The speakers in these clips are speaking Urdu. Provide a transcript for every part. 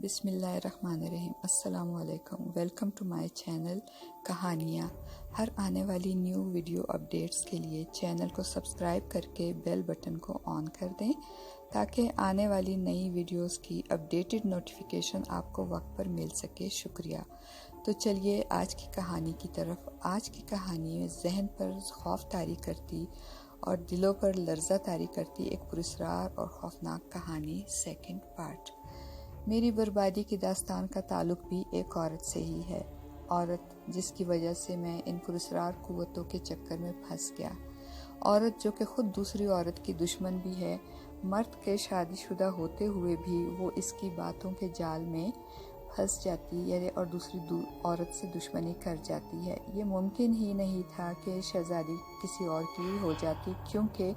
بسم اللہ الرحمن الرحیم۔ السلام علیکم، ویلکم ٹو مائی چینل کہانیاں۔ ہر آنے والی نیو ویڈیو اپڈیٹس کے لیے چینل کو سبسکرائب کر کے بیل بٹن کو آن کر دیں تاکہ آنے والی نئی ویڈیوز کی اپڈیٹڈ نوٹیفیکیشن آپ کو وقت پر مل سکے۔ شکریہ۔ تو چلیے آج کی کہانی کی طرف۔ آج کی کہانی میں ذہن پر خوف طاری کرتی اور دلوں پر لرزہ طاری کرتی ایک پراسرار اور خوفناک کہانی، سیکنڈ پارٹ۔ میری بربادی کی داستان کا تعلق بھی ایک عورت سے ہی ہے، عورت جس کی وجہ سے میں ان پراسرار قوتوں کے چکر میں پھنس گیا، عورت جو کہ خود دوسری عورت کی دشمن بھی ہے، مرد کے شادی شدہ ہوتے ہوئے بھی وہ اس کی باتوں کے جال میں پھنس جاتی ہے اور دوسری عورت سے دشمنی کر جاتی ہے۔ یہ ممکن ہی نہیں تھا کہ شہزادی کسی اور کی ہو جاتی، کیونکہ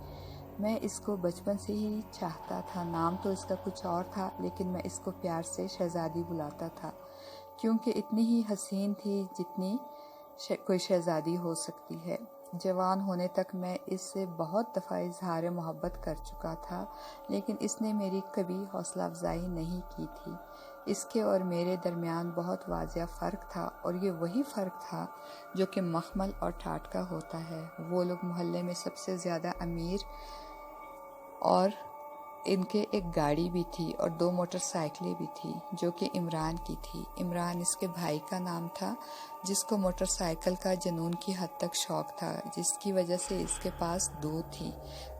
میں اس کو بچپن سے ہی چاہتا تھا۔ نام تو اس کا کچھ اور تھا، لیکن میں اس کو پیار سے شہزادی بلاتا تھا، کیونکہ اتنی ہی حسین تھی جتنی کوئی شہزادی ہو سکتی ہے۔ جوان ہونے تک میں اس سے بہت دفعہ اظہار محبت کر چکا تھا، لیکن اس نے میری کبھی حوصلہ افزائی نہیں کی تھی۔ اس کے اور میرے درمیان بہت واضح فرق تھا، اور یہ وہی فرق تھا جو کہ مخمل اور ٹھاٹھ کا ہوتا ہے۔ وہ لوگ محلے میں سب سے زیادہ امیر، اور ان کے ایک گاڑی بھی تھی اور 2 موٹر سائیکلیں بھی تھی جو کہ عمران کی تھی۔ عمران اس کے بھائی کا نام تھا، جس کو موٹر سائیکل کا جنون کی حد تک شوق تھا، جس کی وجہ سے اس کے پاس 2 تھی۔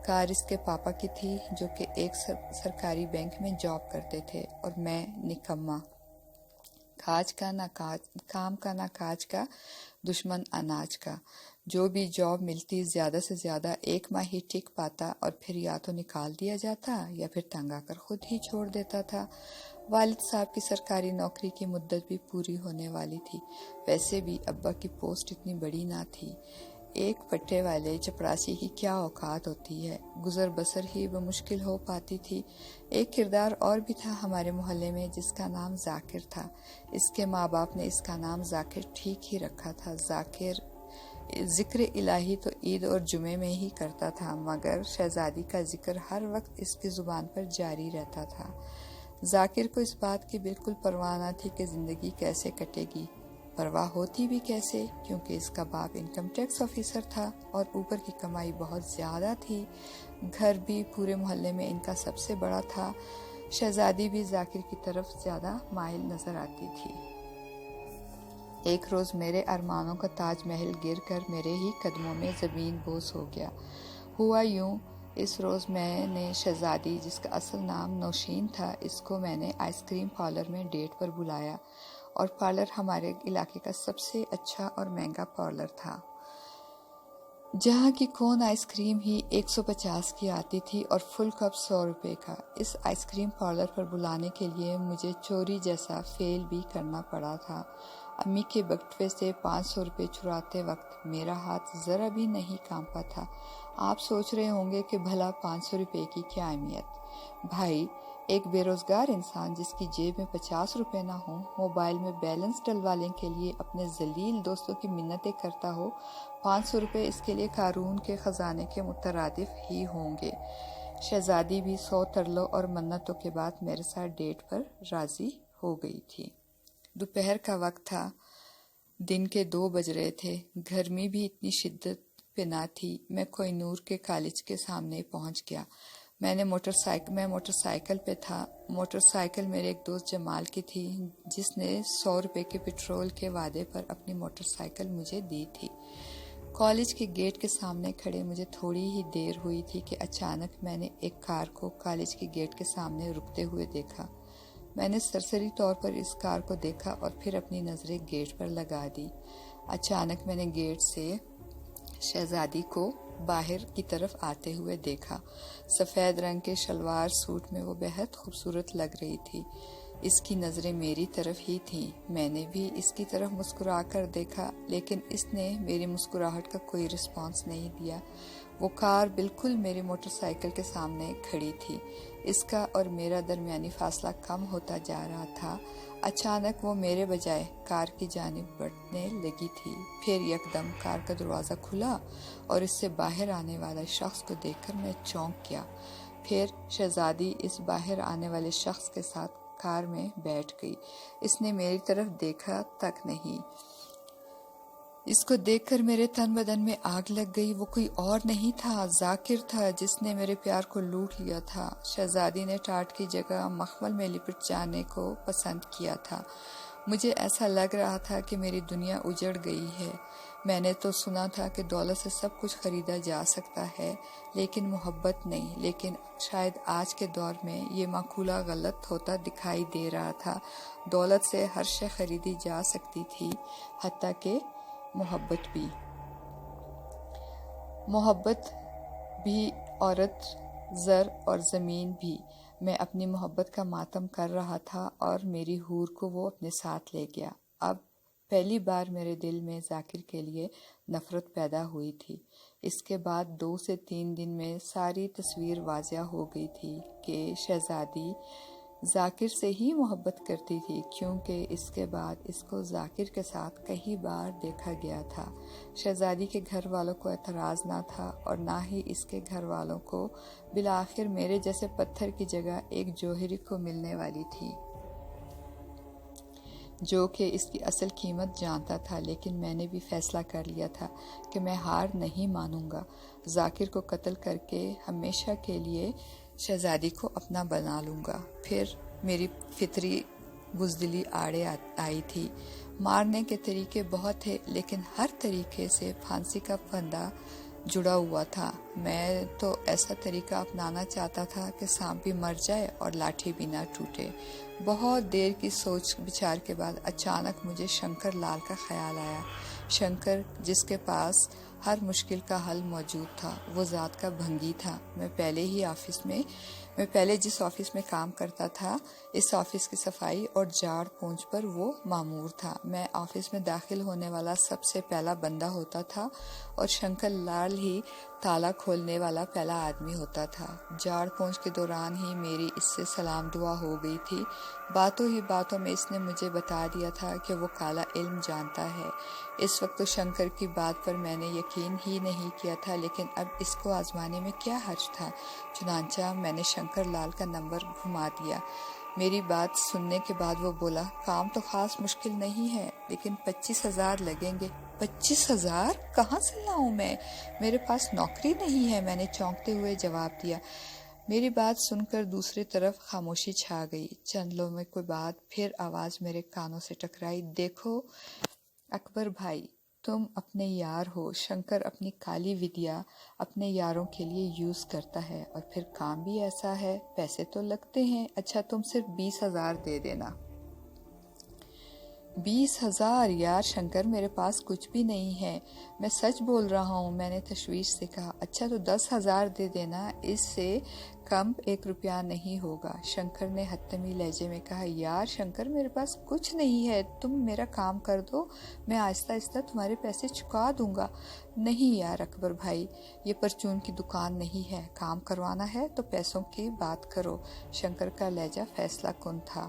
کار اس کے پاپا کی تھی، جو کہ ایک سرکاری بینک میں جاب کرتے تھے، اور میں نکما، کاج کا نہ کام کا نہ کاج کا، دشمن اناج کا۔ جو بھی جاب ملتی زیادہ سے زیادہ 1 ماہ ہی ٹک پاتا، اور پھر یا تو نکال دیا جاتا یا پھر تنگ آ کر خود ہی چھوڑ دیتا تھا۔ والد صاحب کی سرکاری نوکری کی مدت بھی پوری ہونے والی تھی۔ ویسے بھی ابا کی پوسٹ اتنی بڑی نہ تھی، ایک پٹے والے چپراسی کی کیا اوقات ہوتی ہے، گزر بسر ہی بمشکل ہو پاتی تھی۔ ایک کردار اور بھی تھا ہمارے محلے میں، جس کا نام ذاکر تھا۔ اس کے ماں باپ نے اس کا نام ذاکر ٹھیک ہی رکھا تھا۔ ذاکر ذکر الہی تو عید اور جمعے میں ہی کرتا تھا، مگر شہزادی کا ذکر ہر وقت اس کی زبان پر جاری رہتا تھا۔ ذاکر کو اس بات کی بالکل پرواہ نہ تھی کہ زندگی کیسے کٹے گی۔ پرواہ ہوتی بھی کیسے، کیونکہ اس کا باپ انکم ٹیکس آفیسر تھا اور اوپر کی کمائی بہت زیادہ تھی۔ گھر بھی پورے محلے میں ان کا سب سے بڑا تھا۔ شہزادی بھی ذاکر کی طرف زیادہ مائل نظر آتی تھی۔ ایک روز میرے ارمانوں کا تاج محل گر کر میرے ہی قدموں میں زمین بوس ہو گیا۔ ہوا یوں، اس روز میں نے شہزادی، جس کا اصل نام نوشین تھا، اس کو میں نے آئس کریم پارلر میں ڈیٹ پر بلایا، اور پارلر ہمارے علاقے کا سب سے اچھا اور مہنگا پارلر تھا، جہاں کی کون آئس کریم ہی 150 کی آتی تھی اور فل کپ 100 روپے کا۔ اس آئس کریم پارلر پر بلانے کے لیے مجھے چوری جیسا فیل بھی کرنا پڑا تھا۔ امی کے بٹوے سے 500 روپے چراتے وقت میرا ہاتھ ذرا بھی نہیں کانپا تھا۔ آپ سوچ رہے ہوں گے کہ بھلا 500 روپے کی کیا اہمیت؟ بھائی، ایک بے روزگار انسان جس کی جیب میں 50 روپے نہ ہوں، موبائل میں بیلنس ڈلوانے کے لیے اپنے ذلیل دوستوں کی منتیں کرتا ہو، 500 روپے اس کے لیے قارون کے خزانے کے مترادف ہی ہوں گے۔ شہزادی بھی 100 ترلوں اور منتوں کے بعد میرے ساتھ ڈیٹ پر راضی ہو گئی تھی۔ دوپہر کا وقت تھا، دن کے 2 بج رہے تھے۔ گرمی بھی اتنی شدت پہ نہ تھی۔ میں کوہ نور کے کالج کے سامنے پہنچ گیا۔ میں موٹر سائیکل پہ تھا۔ موٹر سائیکل میرے ایک دوست جمال کی تھی، جس نے 100 روپے کے پیٹرول کے وعدے پر اپنی موٹر سائیکل مجھے دی تھی۔ کالج کے گیٹ کے سامنے کھڑے مجھے تھوڑی ہی دیر ہوئی تھی کہ اچانک میں نے ایک کار کو کالج کے گیٹ کے سامنے رکتے ہوئے دیکھا۔ میں نے سرسری طور پر اس کار کو دیکھا اور پھر اپنی نظریں گیٹ پر لگا دی۔ اچانک میں نے گیٹ سے شہزادی کو باہر کی طرف آتے ہوئے دیکھا۔ سفید رنگ کے شلوار سوٹ میں وہ بہت خوبصورت لگ رہی تھی۔ اس کی نظریں میری طرف ہی تھیں۔ میں نے بھی اس کی طرف مسکرا کر دیکھا، لیکن اس نے میری مسکراہٹ کا کوئی رسپانس نہیں دیا۔ وہ کار بالکل میری موٹر سائیکل کے سامنے کھڑی تھی۔ اس کا اور میرا درمیانی فاصلہ کم ہوتا جا رہا تھا۔ اچانک وہ میرے بجائے کار کی جانب بڑھنے لگی تھی۔ پھر یکدم کار کا دروازہ کھلا اور اس سے باہر آنے والے شخص کو دیکھ کر میں چونک گیا۔ پھر شہزادی اس باہر آنے والے شخص کے ساتھ کار میں بیٹھ گئی۔ اس نے میری طرف دیکھا تک نہیں۔ اس کو دیکھ کر میرے تن بدن میں آگ لگ گئی۔ وہ کوئی اور نہیں تھا، ذاکر تھا، جس نے میرے پیار کو لوٹ لیا تھا۔ شہزادی نے ٹاٹ کی جگہ مخمل میں لپٹ جانے کو پسند کیا تھا۔ مجھے ایسا لگ رہا تھا کہ میری دنیا اجڑ گئی ہے۔ میں نے تو سنا تھا کہ دولت سے سب کچھ خریدا جا سکتا ہے، لیکن محبت نہیں۔ لیکن شاید آج کے دور میں یہ مقولہ غلط ہوتا دکھائی دے رہا تھا۔ دولت سے ہر شے خریدی جا سکتی تھی، حتیٰ کہ محبت بھی۔ محبت بھی، عورت، زر اور زمین بھی۔ میں اپنی محبت کا ماتم کر رہا تھا اور میری حور کو وہ اپنے ساتھ لے گیا۔ اب پہلی بار میرے دل میں ذاکر کے لیے نفرت پیدا ہوئی تھی۔ اس کے بعد 2 سے 3 دن میں ساری تصویر واضح ہو گئی تھی کہ شہزادی ذاکر سے ہی محبت کرتی تھی، کیونکہ اس کے بعد اس کو ذاکر کے ساتھ کئی بار دیکھا گیا تھا۔ شہزادی کے گھر والوں کو اعتراض نہ تھا اور نہ ہی اس کے گھر والوں کو۔ بالآخر میرے جیسے پتھر کی جگہ ایک جوہری کو ملنے والی تھی، جو کہ اس کی اصل قیمت جانتا تھا۔ لیکن میں نے بھی فیصلہ کر لیا تھا کہ میں ہار نہیں مانوں گا۔ ذاکر کو قتل کر کے ہمیشہ کے لیے شہزادی کو اپنا بنا لوں گا۔ پھر میری فطری بزدلی آڑے آئی تھی۔ مارنے کے طریقے بہت تھے، لیکن ہر طریقے سے پھانسی کا پھندا جڑا ہوا تھا۔ میں تو ایسا طریقہ اپنانا چاہتا تھا کہ سانپ بھی مر جائے اور لاٹھی بھی نہ ٹوٹے۔ بہت دیر کی سوچ بچار کے بعد اچانک مجھے شنکر لال کا خیال آیا۔ شنکر، جس کے پاس ہر مشکل کا حل موجود تھا، وہ ذات کا بھنگی تھا۔ میں پہلے جس آفس میں کام کرتا تھا، اس آفس کی صفائی اور جھاڑ پونچھ پر وہ مامور تھا۔ میں آفس میں داخل ہونے والا سب سے پہلا بندہ ہوتا تھا اور شنکر لال ہی تالا کھولنے والا پہلا آدمی ہوتا تھا۔ جھاڑ پونچھ کے دوران ہی میری اس سے سلام دعا ہو گئی تھی۔ باتوں ہی باتوں میں اس نے مجھے بتا دیا تھا کہ وہ کالا علم جانتا ہے۔ اس وقت تو شنکر کی بات پر میں نے یقین ہی نہیں کیا تھا، لیکن اب اس کو آزمانے میں کیا حرج تھا؟ چنانچہ میں نے شنکر لال کا نمبر گھما دیا۔ میری بات سننے کے بعد وہ بولا، کام تو خاص مشکل نہیں ہے، لیکن 25,000 لگیں گے۔ 25,000 کہاں سے لاؤں میں؟ میرے پاس نوکری نہیں ہے، میں نے چونکتے ہوئے جواب دیا۔ میری بات سن کر دوسری طرف خاموشی چھا گئی۔ چند لمحے کے بعد پھر آواز میرے کانوں سے ٹکرائی، دیکھو اکبر بھائی، تم اپنے یار ہو۔ شنکر اپنی کالی ودیا اپنے یاروں کے لیے یوز کرتا ہے، اور پھر کام بھی ایسا ہے، پیسے تو لگتے ہیں۔ اچھا تم صرف 20,000 دے دینا۔ 20,000 یار شنکر، میرے پاس کچھ بھی نہیں ہے، میں سچ بول رہا ہوں، میں نے تشویش سے کہا۔ اچھا تو 10,000 دے دینا، اس سے کم 1 روپیہ نہیں ہوگا۔ شنکر نے حتمی لہجے میں کہا، یار شنکر، میرے پاس کچھ نہیں ہے، تم میرا کام کر دو، میں آہستہ آہستہ تمہارے پیسے چکا دوں گا۔ نہیں یار اکبر بھائی، یہ پرچون کی دکان نہیں ہے، کام کروانا ہے تو پیسوں کی بات کرو۔ شنکر کا لہجہ فیصلہ کن تھا۔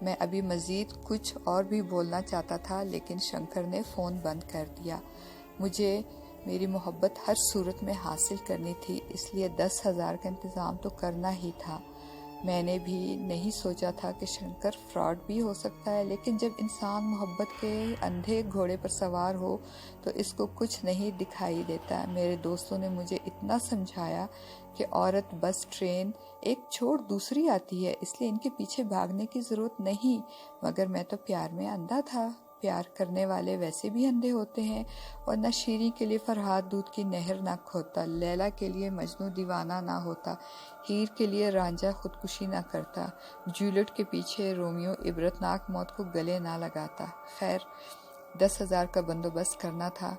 میں ابھی مزید کچھ اور بھی بولنا چاہتا تھا، لیکن شنکر نے فون بند کر دیا۔ مجھے میری محبت ہر صورت میں حاصل کرنی تھی، اس لیے 10,000 کا انتظام تو کرنا ہی تھا۔ میں نے بھی نہیں سوچا تھا کہ شنکر فراڈ بھی ہو سکتا ہے، لیکن جب انسان محبت کے اندھے گھوڑے پر سوار ہو تو اس کو کچھ نہیں دکھائی دیتا۔ میرے دوستوں نے مجھے اتنا سمجھایا کہ عورت، بس، ٹرین ایک چھوڑ دوسری آتی ہے، اس لیے ان کے پیچھے بھاگنے کی ضرورت نہیں، مگر میں تو پیار میں اندھا تھا۔ پیار کرنے والے ویسے بھی اندھے ہوتے ہیں، اور نہ شیریں کے لیے فرہاد دودھ کی نہر نہ کھوتا، لیلا کے لیے مجنوں دیوانہ نہ ہوتا، ہیر کے لیے رانجھا خودکشی نہ کرتا، جولیٹ کے پیچھے رومیو عبرتناک موت کو گلے نہ لگاتا۔ خیر، 10,000 کا بندوبست کرنا تھا۔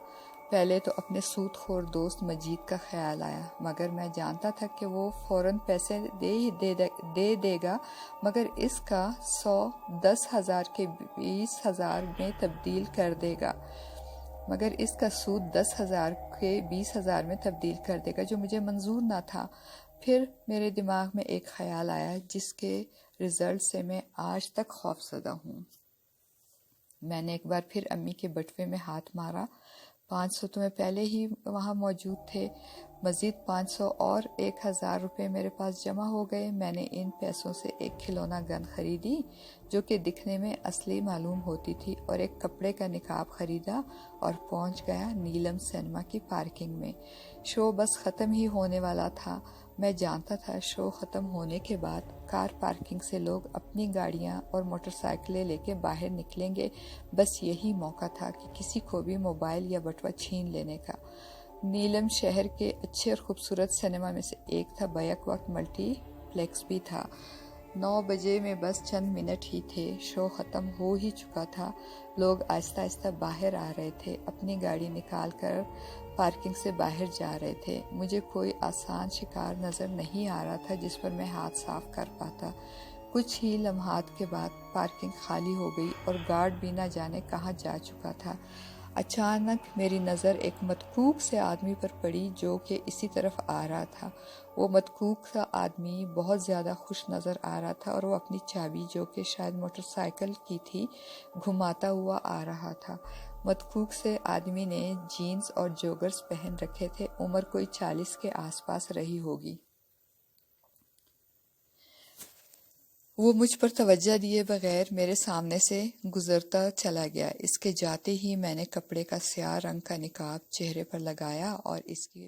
پہلے تو اپنے سود خور دوست مجید کا خیال آیا، مگر میں جانتا تھا کہ وہ فوراً پیسے دے دے گا، مگر اس کا 100 10,000 کے 20,000 میں تبدیل کر دے گا، مگر اس کا سود 10,000 کے 20,000 میں تبدیل کر دے گا، جو مجھے منظور نہ تھا۔ پھر میرے دماغ میں ایک خیال آیا جس کے رزلٹ سے میں آج تک خوف زدہ ہوں۔ میں نے ایک بار پھر امی کے بٹوے میں ہاتھ مارا، 500 تو میں پہلے ہی وہاں موجود تھے، مزید 500 اور 1000 روپے میرے پاس جمع ہو گئے۔ میں نے ان پیسوں سے ایک کھلونا گن خریدی جو کہ دکھنے میں اصلی معلوم ہوتی تھی، اور ایک کپڑے کا نقاب خریدا اور پہنچ گیا نیلم سینما کی پارکنگ میں۔ شو بس ختم ہی ہونے والا تھا۔ میں جانتا تھا شو ختم ہونے کے بعد کار پارکنگ سے لوگ اپنی گاڑیاں اور موٹر سائیکلیں لے کے باہر نکلیں گے، بس یہی موقع تھا کہ کسی کو بھی موبائل یا بٹوا چھین لینے کا۔ نیلم شہر کے اچھے اور خوبصورت سینما میں سے ایک تھا، بیک وقت ملٹی پلیکس بھی تھا۔ 9 بجے میں بس چند منٹ ہی تھے، شو ختم ہو ہی چکا تھا۔ لوگ آہستہ آہستہ باہر آ رہے تھے، اپنی گاڑی نکال کر پارکنگ سے باہر جا رہے تھے۔ مجھے کوئی آسان شکار نظر نہیں آ رہا تھا جس پر میں ہاتھ صاف کر پاتا۔ کچھ ہی لمحات کے بعد پارکنگ خالی ہو گئی اور گارڈ بھی نہ جانے کہاں جا چکا تھا۔ اچانک میری نظر ایک متکوک سے آدمی پر پڑی جو کہ اسی طرف آ رہا تھا۔ وہ متکوک سا آدمی بہت زیادہ خوش نظر آ رہا تھا اور وہ اپنی چابی جو کہ شاید موٹر سائیکل کی تھی گھماتا ہوا آ رہا تھا۔ متکوک سے آدمی نے جینز اور جوگرز پہن رکھے تھے، عمر کوئی 40 کے آس پاس رہی ہوگی۔ وہ مجھ پر توجہ دیے بغیر میرے سامنے سے گزرتا چلا گیا۔ اس کے جاتے ہی میں نے کپڑے کا سیاہ رنگ کا نقاب چہرے پر لگایا اور اس کے